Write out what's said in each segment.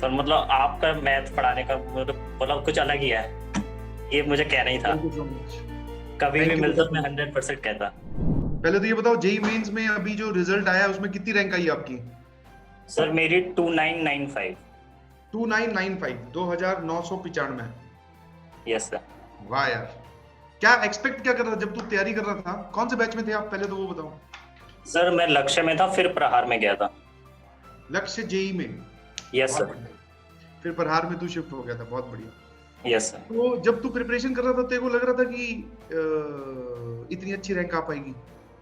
Sir मतलब आपका math पढ़ाने का मतलब कुछ अलग ही है, ये मुझे कहना ही था। Thank you so much. कभी भी थैंक यू मिलता बेटा। मैं 100% कहता। पहले तो ये बताओ, जेई मेंस में अभी जो रिजल्ट आया है उसमें कितनी रैंक आई आपकी? सर मेरी 2995। 2995, 2995। Yes sir. वाह यार। क्या एक्सपेक्ट क्या कर रहा था जब तू तैयारी कर रहा था? कौन से बैच में थे आप, पहले तो वो बताओ। सर मैं लक्ष्य में था, फिर प्रहार में गया था। लक्ष्य जेई में। यस बहुत सर। बढ़िया। फिर प्रहार में तू शिफ्ट हो गया था, बहुत बढ़िया। Yes sir. तो जब तू प्रिपरेशन कर रहा था तेरे को लग रहा था कि इतनी अच्छी रैंक आ पाएगी?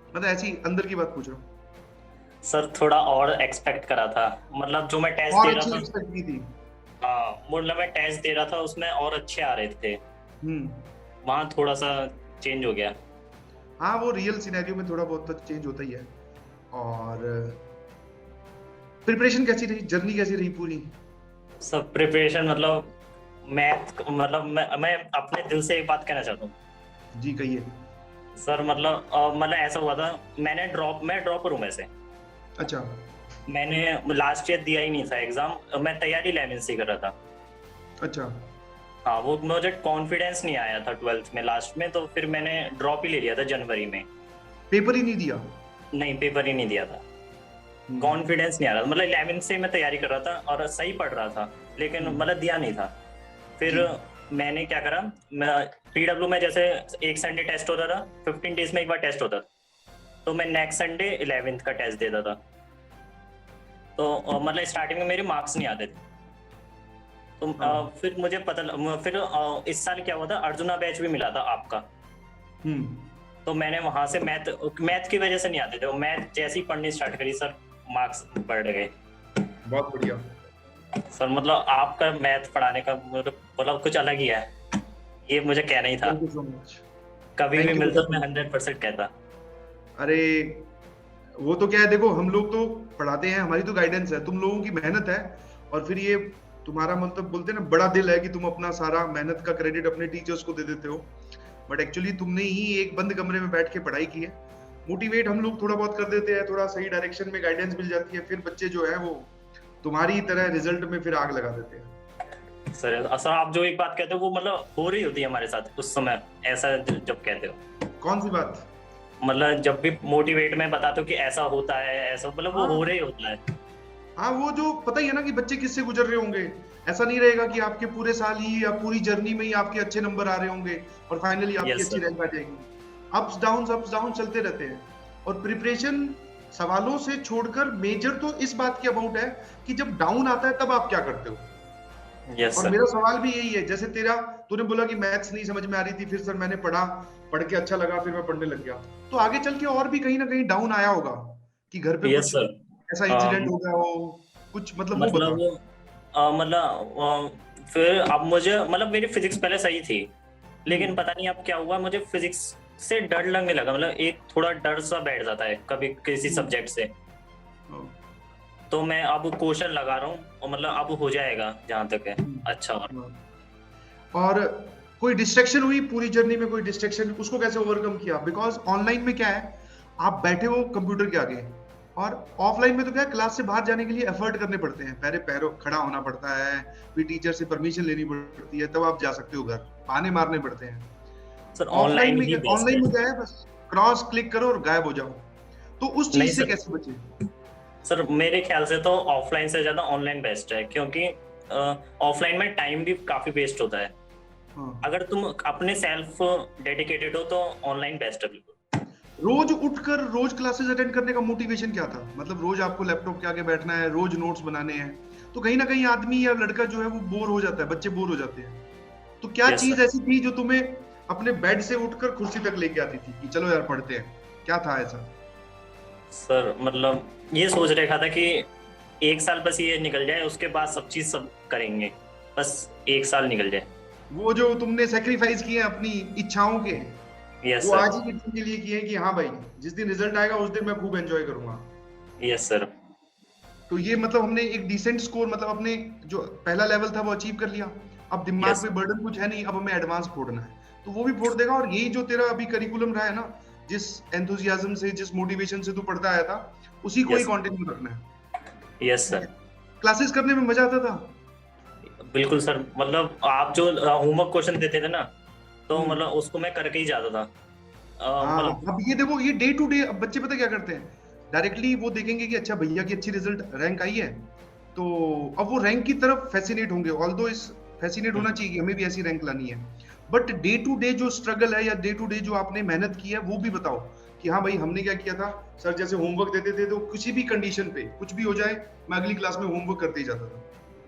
मतलब ऐसी अंदर की बात पूछ रहा हूँ। सर थोड़ा और एक्सपेक्ट करा था, मतलब जो मैं टेस्ट और दे अच्छी रहा था। एक्सपेक्ट की थी? हाँ मतलब मैं टेस्ट दे रहा था, उसमें और अच्छे आ रहे थे। हम्म। वहाँ थोड़ा सा चेंज हो गया। हाँ, वो रियल सिनेरियो में थोड़ा बहुत तो चेंज होता ही है। और प्रिपरेशन कैसी रही, जर्नी कैसी रही पूरी? सब प्रिपरेशन मतलब मैथ मतलब मैं अपने दिल से एक बात कहना चाहता हूँ। जी कहिए। सर मतलब ऐसा हुआ था, मैं ड्रॉपर हूँ वैसे। अच्छा। मैंने लास्ट ईयर दिया ही नहीं था एग्जाम, मैं तैयारी 11 से कर रहा था। अच्छा। हाँ वो मुझे कॉन्फिडेंस नहीं आया था 12th में लास्ट में, तो फिर मैंने ड्रॉप ही ले लिया था जनवरी में। पेपर ही नहीं दिया? नहीं पेपर ही नहीं दिया था। हम्म। कॉन्फिडेंस नहीं आ रहा था, मतलब 11 से मैं तैयारी कर रहा था और सही पढ़ रहा था, लेकिन हम्म। मतलब दिया नहीं था। फिर जी। मैंने क्या करा, मैं पीडब्ल्यू में जैसे एक संडे टेस्ट होता था, 15 डेज में एक बार टेस्ट होता था, तो मैं नेक्स्ट संडे 11th का टेस्ट देता था। तो मतलब स्टार्टिंग में मेरे मार्क्स नहीं आते थे। तो हाँ। फिर मुझे फिर इस साल क्या हुआ था, अर्जुना बैच भी मिला था आपका। हम्म। तो मैंने वहां से मैथ मैथ की वजह से नहीं आते थे, मैथ जैसे ही पढ़नी स्टार्ट करी सर, मार्क्स बढ़ गए। बहुत बढ़िया। सर मतलब आपका मैथ पढ़ाने का मतलब कुछ अलग ही है, ये मुझे कहना ही था। Thank you so much. कभी भी थैंक यू मिलता बेटा। मैं 100% कहता। अरे, वो तो क्या है, देखो हम लोग तो पढ़ाते हैं, हमारी तो गाइडेंस है, तुम लोगों की मेहनत है। और फिर ये तुम्हारा मतलब बोलते हैं ना, बड़ा दिल है कि तुम अपना सारा मेहनत का क्रेडिट अपने टीचर्स को दे देते हो। बट एक्चुअली तुमने ही एक बंद कमरे में बैठ के पढ़ाई की है। मोटिवेट हम लोग थोड़ा बहुत कर देते हैं, थोड़ा सही डायरेक्शन में गाइडेंस मिल जाती है, फिर बच्चे जो है वो तुम्हारी तरह रिजल्ट में फिर आग लगा देते हैं। सर सर आप जो एक बात कहते हो वो मतलब हो रही होती है हमारे साथ उस समय, ऐसा जब कहते हो, कौन सी बात? मतलब जब भी मोटिवेट में बताते हो कि ऐसा होता है, ऐसा मतलब वो हो हाँ। रहा ही होता है। हाँ, वो जो पता ही है ना कि बच्चे किससे गुजर रहे होंगे। ऐसा नहीं रहेगा कि आपके पूरे साल ही या पूरी जर्नी में ही आपके अच्छे नंबर आ रहे होंगे और फाइनली आपकी यस अच्छी सर। रैंक आ जाएगी। अप्स डाउन चलते रहते हैं। और प्रिपरेशन सवालों से छोड़कर मेजर तो इस बात की अबाउट है कि जब डाउन आता है तब आप क्या करते हो। यस और सर। मेरा सवाल भी यही है, जैसे तेरा, तूने बोला कि मैथ्स नहीं समझ में आ रही थी, फिर सर मैंने पढ़ा, पढ़ के अच्छा लगा, फिर मैं पढ़ने लग गया। तो आगे चल के और भी कहीं ना कहीं डाउन आया होगा कि घर पे यस कुछ सर। ऐसा इंसिडेंट हो गया हो, कुछ मतलब वो बता। मतलब फिर अब मुझे मतलब मेरी फिजिक्स पहले सही थी, लेकिन हम्म। पता नहीं अब क्या हुआ, मुझे फिजिक्स से डर लगने लगा, मतलब एक थोड़ा डर सा बैठ जाता है कभी किसी हम्म। सब्जेक्ट से। हाँ। तो मैं अब क्वेश्चन लगा रहा हूँ और मतलब अब हो जाएगा जहां तक है। अच्छा और हाँ। और कोई डिस्ट्रैक्शन हुई पूरी जर्नी में? कोई डिस्ट्रैक्शन, उसको कैसे ओवरकम किया? बिकॉज ऑनलाइन में क्या है, आप बैठे हो कंप्यूटर के आगे, और ऑफलाइन में तो क्या है, क्लास से बाहर जाने के लिए एफर्ट करने पड़ते हैं, पहले पैरों खड़ा होना पड़ता है, फिर टीचर से परमिशन लेनी पड़ती है, तब आप जा सकते हो घर, बहाने मारने पड़ते हैं। सर ऑफलाइन ऑनलाइन में ही क्या, बेस्ट है। ऑनलाइन में क्या है, बस क्रॉस क्लिक करो और गायब हो जाओ। तो उस नहीं चीज से सर, कैसे बचे? सर मेरे ख्याल से तो ऑफलाइन से ज्यादा ऑनलाइन बेस्ट है, क्योंकि ऑफलाइन में टाइम भी काफी वेस्ट होता है। हाँ। अगर तुम अपने सेल्फ डेडिकेटेड हो तो ऑनलाइन बेस्ट है बिल्कुल। रोज उठकर रोज क्लासेस अटेंड करने का मोटिवेशन क्या था? मतलब रोज आपको लैपटॉप के आगे बैठना है, रोज नोट्स बनाने हैं, तो कहीं ना कहीं आदमी या लड़का जो है वो बोर हो जाता है, बच्चे बोर हो जाते हैं। तो क्या यस चीज सर। ऐसी थी जो तुम्हें अपने बेड से उठकर कुर्सी तक लेके आती थी कि चलो यार पढ़ते हैं? क्या था ऐसा? सर मतलब ये सोच रखा था कि एक साल बस ये निकल जाए, उसके बाद सब चीज सब करेंगे, बस एक साल निकल जाए। वो जो तुमने सेक्रीफाइस किए हैं अपनी इच्छाओं के, यस वो सर। आज ही के दिन के लिए किए हैं कि हाँ भाई, जिस दिन रिजल्ट आएगा उस दिन मैं खूब एंजॉय करूंगा। Yes sir. तो ये मतलब हमने एक डिसेंट स्कोर, मतलब अपने जो पहला लेवल था वो अचीव कर लिया। अब दिमाग यस पे बर्डन कुछ है नहीं, अब हमें एडवांस फोड़ना है, तो वो भी फोड़ देगा। और यही जो तेरा अभी करिकुलम रहा है ना, जिस एंथुजियाज्म से, जिस मोटिवेशन से तू पढ़ता आया था, उसी को ही यस कंटिन्यू रखना है। यस ठीक सर। है। क्लासेस करने में मजा आता था? बिल्कुल सर, मतलब आप जो होमवर्क क्वेश्चन देते थे ना, तो हम्म। मतलब उसको मैं करके ही जाता था। हाँ, मतलब अब ये देखो, ये डे टू डे अब बच्चे पता क्या करते हैं, डायरेक्टली वो देखेंगे कि अच्छा भैया की अच्छी रिजल्ट रैंक आई है, तो अब वो रैंक की तरफ फैसिनेट होंगे। ऑल्दो इस फैसिनेट होना चाहिए कि हमें भी ऐसी रैंक लानी है, बट डे टू डे जो स्ट्रगल है या डे टू डे जो आपने मेहनत की है वो भी बताओ कि हाँ भाई हमने क्या किया था। सर जैसे होमवर्क देते थे तो किसी भी कंडीशन पे कुछ भी हो जाए, मैं अगली क्लास में होमवर्क करते ही जाता था।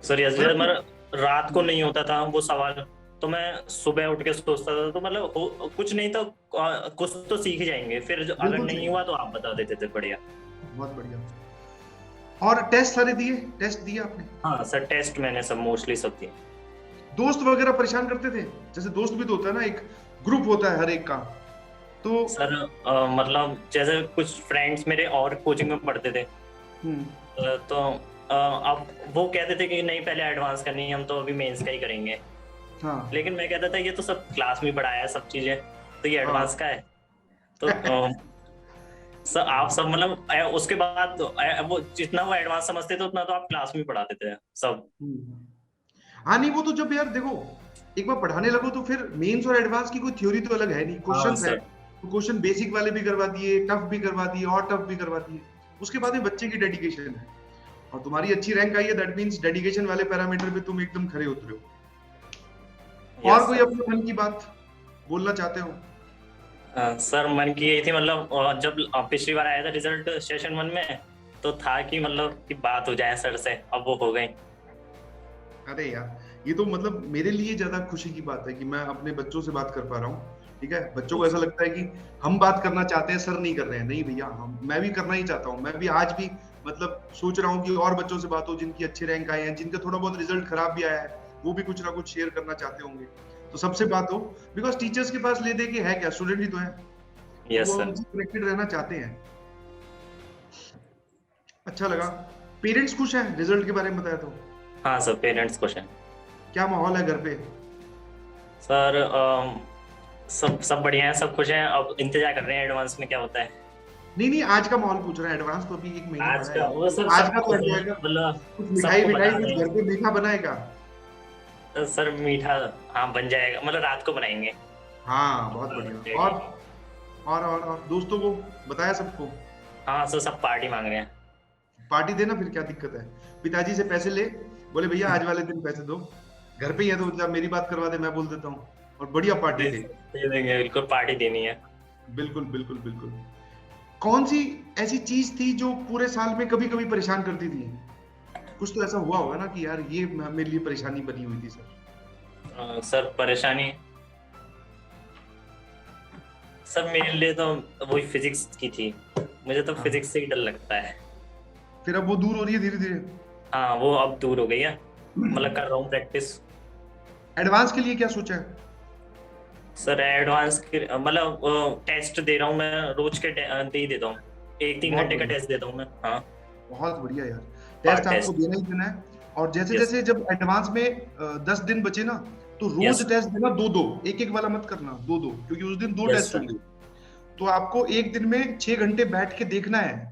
सर जैसे मतलब मतलब रात को नहीं होता था वो सवाल, तो मैं सुबह उठ के सोचता था, तो मतलब कुछ नहीं तो कुछ तो सीख ही जाएंगे, फिर अगर बिल्कुल नहीं सही, हुआ तो आप बता देते थे, बढ़िया। बहुत बढ़िया। और टेस्ट सारे दिए, टेस्ट दिए आपने? हाँ सर, टेस्ट मैंने सब मोस्टली सब दिए। दोस्त वगैरह परेशान करते थे? जैसे दोस्त भी तो होता है ना, एक ग्रुप होता है हर एक का, तो सर मतलब जैसे कुछ फ्रेंड्स मेरे और कोचिंग में पढ़ते थे, हम्म, तो अब वो कहते थे कि नहीं पहले एडवांस करनी है, हम तो अभी मेंस का ही करेंगे। हाँ लेकिन मैं कहता था ये तो सब क्लास में पढ़ाया है सब चीजें, तो ये हाँ। एडवांस का है। तो सर आप सब मतलब उसके बाद तो, वो जितना वो एडवांस समझते थे उतना तो आप क्लास में पढ़ाते थे सब। हम्म। हाँ नहीं, वो तो जब यार देखो एक बार पढ़ाने लगो तो फिर मेंस और एडवांस की कोई थ्योरी तो अलग है नहीं, हाँ क्वेश्चंस है सर। तो क्वेश्चन बेसिक वाले भी करवा दिए, टफ भी करवा दिए और टफ भी करवा दिए। उसके बाद में बच्चे की डेडिकेशन है, और तुम्हारी अच्छी रैंक आई है, दैट मींस डेडिकेशन वाले पैरामीटर पे तुम एकदम खरे उतरे हो। और यस कोई सर। अपने मन की बात बोलना चाहते हो? सर मन की यही थी, मतलब जब पिछली बार आया था रिजल्ट सेशन 1 में, तो था कि मतलब कि बात हो जाए सर से, अब वो हो गई। अरे यार, ये तो मतलब मेरे लिए ज्यादा खुशी की बात है कि मैं अपने बच्चों से बात कर पा रहा हूँ। ठीक है, बच्चों को ऐसा लगता है कि हम बात करना चाहते हैं, सर नहीं कर रहे हैं। नहीं भैया, हम मैं भी करना ही चाहता हूँ। मैं भी आज भी मतलब सोच रहा हूँ कि और बच्चों से बात हो जिनकी अच्छे रैंक आए हैं, जिनका थोड़ा बहुत रिजल्ट खराब भी आया है, वो भी कुछ ना कुछ शेयर करना चाहते होंगे, तो सबसे बात हो। बिकॉज टीचर्स के पास ले दे के है क्या, स्टूडेंट ही तो है, तो यस वो सर। उनसे कनेक्टेड रहना चाहते हैं। अच्छा लगा। पेरेंट्स खुश हैं रिजल्ट के बारे में बताया तो? हाँ सर, पेरेंट्स क्वेश्चन। क्या माहौल है घर पे? सर सब सब बढ़िया है, सब खुश हैं, अब इंतजार कर रहे हैं एडवांस में क्या होता है। नहीं नहीं, आज का माहौल पूछ रहा है, एडवांस तो अभी एक महीना आज पड़ा का है। वो सर आज सब का तो खुश हैं, एंजॉय कर, मतलब कुछ मिठाई सबको विठाई बता कुछ रहे घर हैं। पे मीठा बनाएगा? सर मीठा, हाँ बन जाएगा, मतलब रात को बनाएंगे। हाँ बहुत बढ़िया। रेडी। और दोस्तों को बताया सबको? हाँ सर, सब पार्टी मांग रहे हैं। पार्टी देना, फिर क्या दिक्कत है? पिताजी से पैसे ले, बोले भैया आज वाले दिन पैसे दो, घर पे ही है तो मतलब मेरी बात करवा दे, मैं बोल देता हूँ, और बढ़िया पार्टी दे। दे देंगे, बिल्कुल पार्टी देनी है। बिल्कुल बिल्कुल बिल्कुल। कौन सी ऐसी चीज थी जो पूरे साल में कभी कभी परेशान करती थी? कुछ तो ऐसा हुआ होगा ना कि यार ये मेरे लिए परेशानी बनी हुई थी सर। सर परेशानी, सर मेरे लिए तो वही फिजिक्स की थी, मुझे तो हाँ, फिजिक्स से ही डर लगता है। फिर अब वो दूर हो रही है धीरे धीरे। हाँ वो अब दूर हो गई है, मतलब कर रहा हूँ प्रैक्टिस। एडवांस के लिए क्या सोचा है? सर एडवांस के मतलब टेस्ट दे रहा हूँ मैं, रोज के दे ही देता हूँ, 1-3 बहुत घंटे का बढ़िया, टेस्ट देता हूँ मैं। हाँ, बहुत बढ़िया यार। पार्ट टेस्ट आपको टेस्ट। देना ही देना है। और जैसे यस। जैसे जब एडवांस में 10 दिन बचे ना, तो रोज यस। टेस्ट देना, दो दो, एक एक वाला मत करना, दो दो, क्योंकि उस दिन दो यस टेस्ट सर। होंगे। तो आपको एक दिन में 6 घंटे बैठ के देखना है।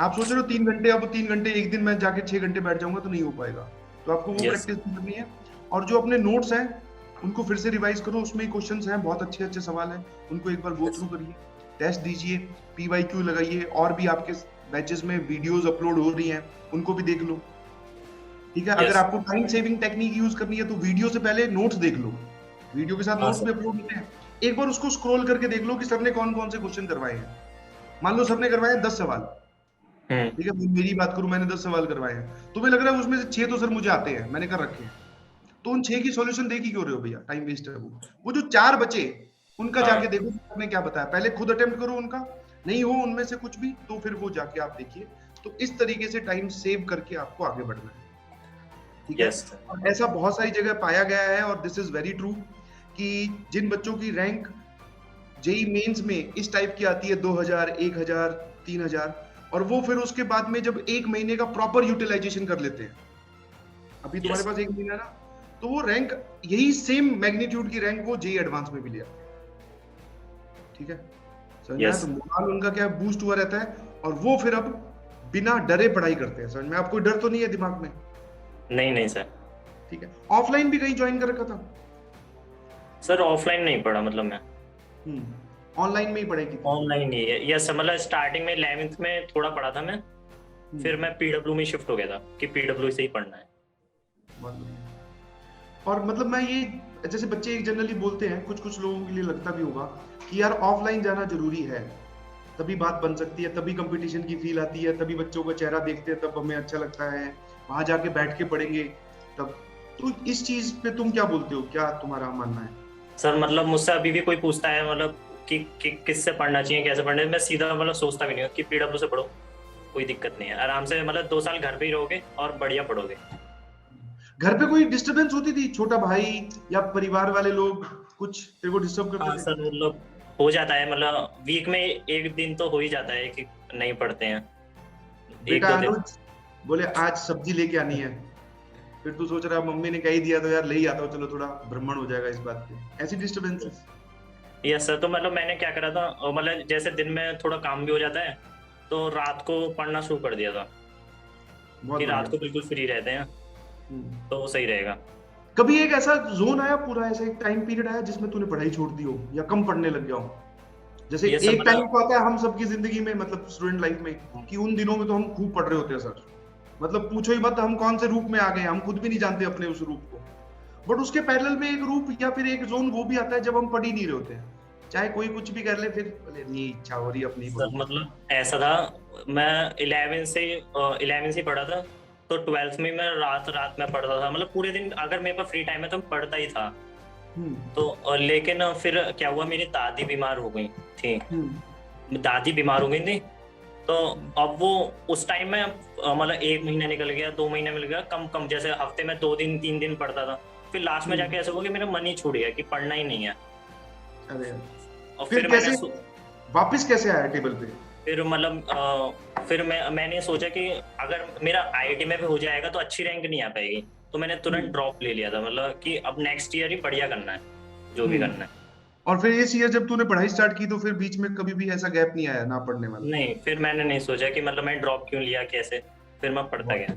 आप सोच रहे हो 3 घंटे, अब 3 घंटे एक दिन में जाके 6 घंटे बैठ जाऊंगा तो नहीं हो पाएगा। तो आपको वो यस। प्रैक्टिस करनी है। और जो अपने नोट्स हैं उनको फिर से रिवाइज करो, उसमें क्वेश्चंस हैं, बहुत अच्छे अच्छे सवाल हैं, उनको एक बार गो थ्रू करिए, टेस्ट दीजिए, PYQ लगाइए, और भी आपके बैचेस में वीडियोस अपलोड हो रही हैं, उनको भी देख लो। ठीक है, अगर यस। आपको टाइम सेविंग टेक्निक यूज करनी है तो वीडियो से पहले नोट्स देख लो, वीडियो के साथ हाँ नोट्स सर। भी अपलोड होते हैं। एक बार उसको स्क्रॉल करके देख लो कि सर ने कौन कौन से क्वेश्चन करवाए हैं। मान लो सर ने करवाए 10 सवाल, हम्म। ठीक है, मेरी बात करूं, मैंने 10 सवाल करवाए हैं, तुम्हें लग रहा है उसमें से 6 तो सर मुझे आते हैं, मैंने कर रखे हैं, तो उन 6 की सॉल्यूशन देख ही क्यों रहे हो भैया, टाइम वेस्ट है वो जो 4 बचे उनका हाँ। जाके देखो सर ने क्या बताया, पहले खुद अटेम्प्ट करो उनका, नहीं हो उनमें से कुछ भी तो फिर वो जाके आप देखिए। तो इस तरीके से टाइम सेव करके आपको आगे बढ़ना है। ठीक है, यस। और ऐसा बहुत सारी जगह पाया गया है, और दिस इज वेरी ट्रू, कि जिन बच्चों की रैंक जेई मेंस में इस टाइप की आती है 2000, 1000, 3000, और वो फिर उसके बाद में जब एक महीने का प्रॉपर यूटिलाइजेशन कर लेते हैं, अभी तुम्हारे यस। पास एक महीना ना, तो वो रैंक यही सेम मैग्नीट्यूड की रैंक वो जेई एडवांस में भी ले आते हैं। ठीक है, समझ में आया? यस। तो मोरल उनका क्या बूस्ट हुआ रहता है, और वो फिर अब बिना डरे पढ़ाई करते हैं। समझ में? आपको डर तो नहीं है दिमाग में? नहीं नहीं सर। ठीक है, ऑफलाइन भी कहीं ज्वाइन कर रखा था? सर ऑफलाइन नहीं पढ़ा, मतलब मैं ऑनलाइन में ही पढ़ेगी? ऑनलाइन ही है। यस सर, मतलब स्टार्टिंग में 11th में थोड़ा पढ़ा था मैं, फिर मैं पीडब्ल्यू में शिफ्ट हो गया था कि पीडब्ल्यू से ही पढ़ना है। बहुत बढ़िया। और मतलब मैं ये, जैसे बच्चे एक जनरली बोलते हैं, कुछ कुछ लोगों के लिए लगता भी होगा कि यार ऑफलाइन जाना जरूरी है, तभी बात बन सकती है, तभी कंपटीशन की फील आती है, तभी बच्चों का चेहरा देखते हैं तब हमें अच्छा लगता है, वहां जाके बैठ के पढ़ेंगे तब। तो इस चीज पे तुम क्या बोलते हो, क्या तुम्हारा मानना है? सर मतलब मुझसे अभी भी कोई पूछता है मतलब कि किससे पढ़ना चाहिए, कैसे पढ़ना है, मैं सीधा मतलब सोचता भी नहीं हूँ कि पीडब्ल्यू से पढ़ो, कोई दिक्कत नहीं है, आराम से मतलब 2 साल घर पे ही रहोगे और बढ़िया पढ़ोगे। घर पे कोई डिस्टरबेंस होती थी, छोटा भाई या परिवार वाले लोग कुछ तेरे को डिस्टर्ब करते हाँ थे? सर, मतलब हो जाता है, मतलब वीक में एक दिन तो हो ही जाता है कि नहीं पढ़ते हैं, एक बेटा दो दिन। अनुज बोले आज सब्जी लेके आनी है, फिर तू सोच रहा है मम्मी ने कह ही दिया तो यार ले ही आता हूँ, चलो थोड़ा भ्रमण हो जाएगा इस बात पे, ऐसी डिस्टरबेंसेस? यस सर, तो मतलब मैंने क्या करा था, मतलब जैसे दिन में थोड़ा काम भी हो जाता है तो रात को पढ़ना शुरू कर दिया था बहुत कि रात बढ़िया। को बिल्कुल फ्री रहते हैं तो वो सही रहेगा। कभी एक ऐसा जोन आया, पूरा ऐसा एक टाइम पीरियड आया जिसमें तूने पढ़ाई छोड़ दी हो या कम पढ़ने लग गया हो? जैसे ये सब एक टाइम मतलब तो आता है हम सबकी जिंदगी में, मतलब स्टूडेंट लाइफ में, कि उन दिनों में तो हम खूब पढ़ रहे होते हैं सर, मतलब पूछो ही मत हम कौन से रूप में आ गए, हम खुद भी नहीं जानते अपने उस रूप को। बट उसके पैरेलल में एक रूप या फिर एक जोन वो भी आता है जब हम पढ़ ही नहीं रहे होते हैं, चाहे कोई कुछ भी कर ले, फिर बोले नहीं इच्छा हो रही अपनी सर पढ़ू। मतलब ऐसा था, मैं 11 से पढ़ा था, तो 12th में मैं रात रात में पढ़ता था, मतलब पूरे दिन अगर मेरे पास फ्री टाइम है तो मैं पढ़ता ही था। तो लेकिन फिर क्या हुआ, मेरी दादी बीमार हो गई थी, दादी बीमार हो गई थी, तो अब वो उस टाइम में मतलब 1 महीना निकल गया, 2 महीने मिल गया, कम कम जैसे हफ्ते में 2 दिन 3 दिन पढ़ता था, फिर लास्ट में जाके ऐसा हुआ कि मेरा मन ही छूट गया कि पढ़ना ही नहीं है। अरे यार, और फिर कैसे वापस कैसे आया टेबल पे? फिर मतलब फिर मैंने सोचा कि अगर मेरा आईआईटी में भी हो जाएगा तो अच्छी रैंक नहीं आ पाएगी, तो मैंने तुरंत ड्रॉप ले लिया था, मतलब कि अब नेक्स्ट ईयर ही बढ़िया करना है जो भी करना है। और फिर इस ईयर जब तूने पढ़ाई स्टार्ट की तो फिर बीच में कभी भी ऐसा गैप नहीं आया ना पढ़ने वाला? नहीं, फिर मैंने नहीं सोचा कि मतलब मैं ड्रॉप क्यों लिया, कैसे, फिर मैं पढ़ता गया।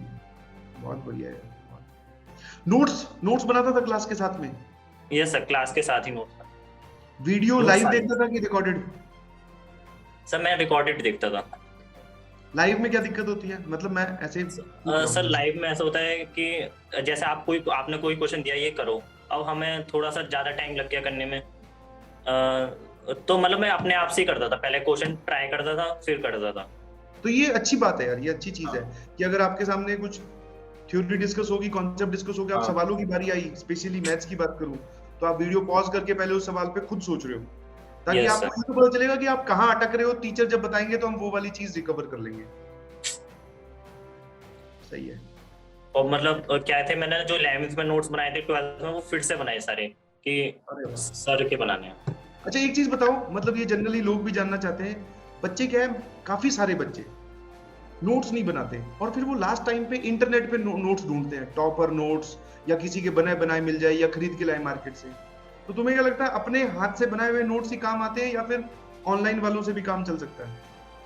बहुत बढ़िया है। नोट्स नोट्स बनाता था क्लास के साथ में? ये सर क्लास के साथ ही नोट था। वीडियो नोट्स लाइव आए देखता था कि रिकॉर्डेड? सर, मैं रिकॉर्डेड देखता था। लाइव में क्या दिक्कत होती है, मतलब मैं ऐसे पूछ रहा सर हूँ। लाइव में ऐसा होता है कि जैसे आपने कोई क्वेश्चन दिया ये करो, अब हमें थोड़ा सा ज्यादा टाइम लग गया करने में, तो मतलब मैं अपने आप से ही करता था, पहले क्वेश्चन ट्राई करता था फिर करता था। तो ये अच्छी बात है यार, ये अच्छी चीज है कि अगर आपके सामने कुछ थ्योरी डिस्कस होगी, कॉन्सेप्ट डिस्कस होगी, आप सवालों की बारी आई, स्पेशली मैथ्स की बात करूं, तो आप वीडियो पॉज करके पहले उस सवाल पे खुद सोच रहे हो, ताकि आपको ये तो पता चलेगा कि आप कहाँ अटक रहे हो, टीचर जब बताएंगे तो हम वो वाली चीज रिकवर कर लेंगे। सही है। और मतलब क्या थे, मैंने जो 11th में नोट्स बनाए थे 12th में वो फिर से बनाए सारे कि सर के बनाने हैं। अच्छा एक चीज बताओ, मतलब ये जनरली लोग भी जानना चाहते हैं, बच्चे क्या है, काफी सारे बच्चे नोट्स नहीं बनाते और फिर वो लास्ट टाइम पे इंटरनेट पे नोट्स ढूंढते हैं, टॉपर नोट्स या किसी के बनाए बनाए मिल जाए या खरीद के लाए मार्केट से। तो तुम्हें क्या लगता है, अपने हाथ से बनाए हुए नोट्स ही काम आते हैं या फिर ऑनलाइन वालों से भी काम चल सकता है?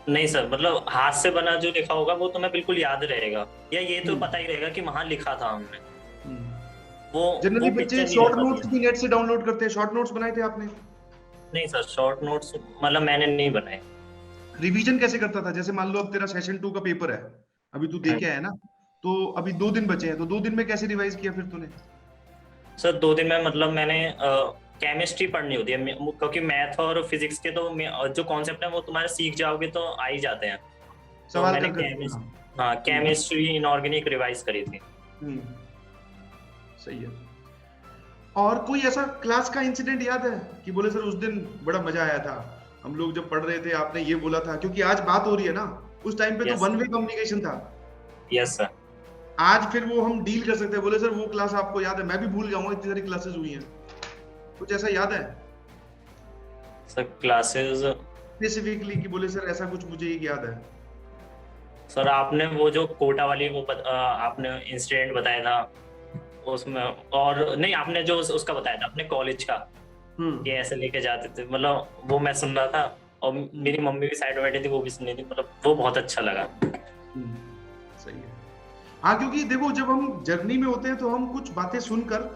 नहीं सर, मतलब हाथ से बना जो लिखा होगा वो तुम्हें बिल्कुल याद रहेगा, या ये तो पता ही रहेगा कि वहां लिखा था हमने, जनरली वो बच्चे पिक्चर नहीं शॉर्ट रह नोट्स पाती। भी नेट से डाउनलोड करते हैं, शॉर्ट नोट्स बनाए थे आपने? नहीं सर, शॉर्ट नोट्स मतलब मैंने नहीं बनाए। रिवीजन कैसे करता था, जैसे मान लो अब तेरा सेशन 2 का पेपर है, अभी तू दे के आया ना, तो अभी 2 दिन बचे हैं, तो 2 दिन में कैसे रिवाइज किया फिर तूने? सर 2 दिन में मतलब मैंने केमिस्ट्री पढ़नी होती है, क्योंकि मैथ और फिजिक्स के तो जो कॉन्सेप्ट है वो तुम्हारे सीख जाओगे तो आ ही जाते हैं, तो सवाल मैंने कर। केमिस्ट्री इनऑर्गेनिक रिवाइज करी थी। सही है। और कोई ऐसा क्लास का इंसिडेंट याद है कि बोले सर उस दिन बड़ा मजा आया था, हम लोग जब पढ़ रहे थे आपने ये बोला था, क्योंकि आज बात हो रही है ना, उस टाइम पे तो वन वे कम्युनिकेशन था। Yes sir. आज फिर वो हम डील कर सकते हैं, बोले सर वो क्लास आपको याद है? मैं भी भूल जाऊंगा, इतनी सारी क्लासेस हुई हैं, कुछ ऐसा याद है सर क्लासेस? स्पेसिफिकली कि बोले सर ऐसा कुछ मुझे एक याद है? सर आपने वो जो कोटा वाली आपने इंसिडेंट बताया था उसमें, और नहीं आपने जो उसका बताया था अपने कॉलेज का कि ऐसे लेके जाते थे, मतलब वो मैं सुन रहा था और मेरी मम्मी भी साइड में बैठी थी, वो भी सुन रही थी, मतलब वो बहुत अच्छा लगा। सही है। हाँ, क्योंकि देखो जब हम जर्नी में होते हैं तो हम कुछ बातें सुनकर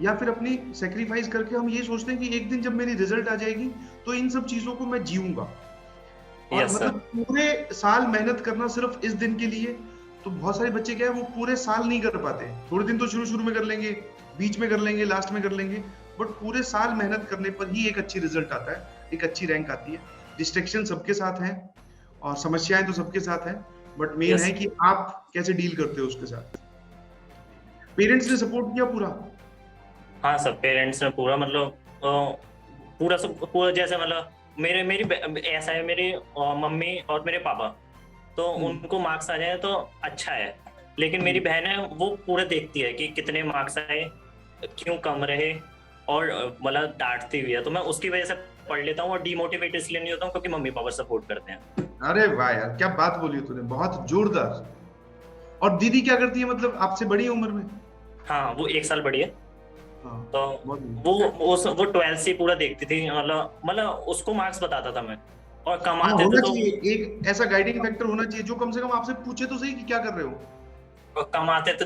या फिर अपनी सेक्रीफाइस करके हम ये सोचते हैं कि एक दिन जब मेरी रिजल्ट आ जाएगी तो इन सब चीजों को मैं जीऊंगा। और यस सर। मतलब पूरे साल मेहनत करना सिर्फ इस दिन के लिए, तो बहुत सारे बच्चे क्या है वो पूरे साल नहीं कर पाते। थोड़े दिन तो शुरू शुरू में कर लेंगे, बीच में कर लेंगे, लास्ट में कर लेंगे, बट पूरे साल मेहनत करने पर ही एक अच्छी रिजल्ट आता है, एक अच्छी रैंक आती है। डिस्ट्रैक्शन सबके साथ हैं और समस्याएं तो सबके साथ हैं, बट मेन है यस कि आप कैसे डील करते हो उसके साथ। पेरेंट्स ने सपोर्ट किया पूरा? हाँ सर, पेरेंट्स ने पूरा मतलब पूरा सब पूरा, जैसे मतलब ऐसा है, मेरी मम्मी और मेरे पापा तो उनको मार्क्स आ जाए तो अच्छा है, लेकिन मेरी बहन है वो पूरे देखती है कि कितने मार्क्स आए, क्यों कम रहे, और मतलब डांटती भी है, तो मैं उसकी वजह से पढ़ लेता हूँ और डीमोटिवेट इसलिए नहीं होता हूँ क्योंकि मम्मी पापा सपोर्ट करते हैं। अरे वाह यार, क्या बात बोली तूने, बहुत जोरदार। और दीदी क्या करती है, मतलब आपसे बड़ी उम्र में? हाँ, वो 1 साल बड़ी है। हाँ, तो बहुत बढ़िया। वो 12th से पूरा देखती थी, मतलब उसको मार्क्स बताता था मैं, और कम हाँ, आते थे होना तो चाहिए, एक ऐसा गाइडिंग फैक्टर होना चाहिए जो कम से कम आपसे पूछे तो सही कि क्या कर रहे हो।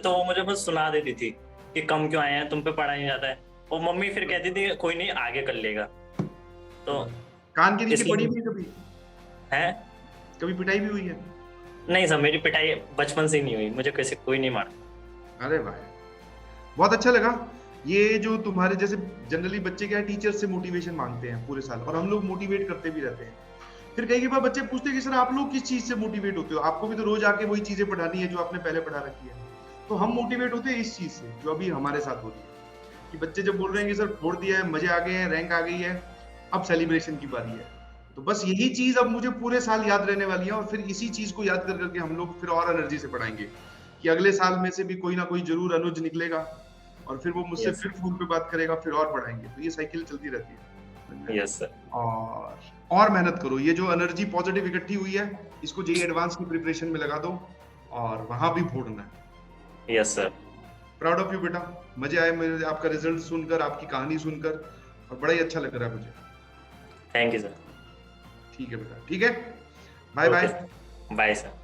वो मुझे बस सुना देती थी कि कम क्यों आए हैं, तुम पे पढ़ा नहीं जाता है, और मम्मी फिर कहती थी कोई नहीं, आगे कर लेगा। तो कान के नीचे पड़ी इसलिए भी है कभी? है। कभी पिटाई भी हुई है? नहीं सर, मेरी पिटाई बचपन से ही नहीं हुई, मुझे कैसे कोई नहीं मारा। अरे वाह, बहुत अच्छा लगा। ये जो तुम्हारे जैसे जनरली बच्चे क्या है, टीचर से मोटिवेशन मांगते हैं पूरे साल, और हम लोग मोटिवेट करते भी रहते हैं। फिर कई बार बच्चे पूछते हैं कि सर आप लोग किस चीज से मोटिवेट होते हो, आपको भी तो रोज आके वही चीजें पढ़ानी है जो आपने पहले पढ़ा रखी है। तो हम मोटिवेट होते हैं इस चीज से जो अभी हमारे साथ हो रही है, कि बच्चे जब बोल रहे हैं कि सर छोड़ दिया है, मजे आ गए हैं, रैंक आ गई है, अब सेलिब्रेशन की बारी है। तो बस यही चीज अब मुझे पूरे साल याद रहने वाली है, और फिर इसी चीज को याद कर करके हम लोग फिर और एनर्जी से पढ़ाएंगे कि अगले साल में से भी कोई ना कोई जरूर अनुज निकलेगा, और फिर वो मुझसे यस फिर फोन पे बात करेगा, फिर और पढ़ाएंगे। तो ये साइकिल चलती रहती है। Yes sir. और मेहनत करो, ये जो एनर्जी पॉजिटिव इकट्ठी हुई है इसको जेईई एडवांस की प्रिपरेशन में लगा दो, और वहां भी फोड़ना है। Yes sir. Proud of you बेटा, मजे आए मुझे आपका रिजल्ट सुनकर, आपकी कहानी सुनकर, और बड़ा ही अच्छा लग रहा है मुझे। Thank you sir. ठीक है बेटा, ठीक है, बाय बाय। Bye sir.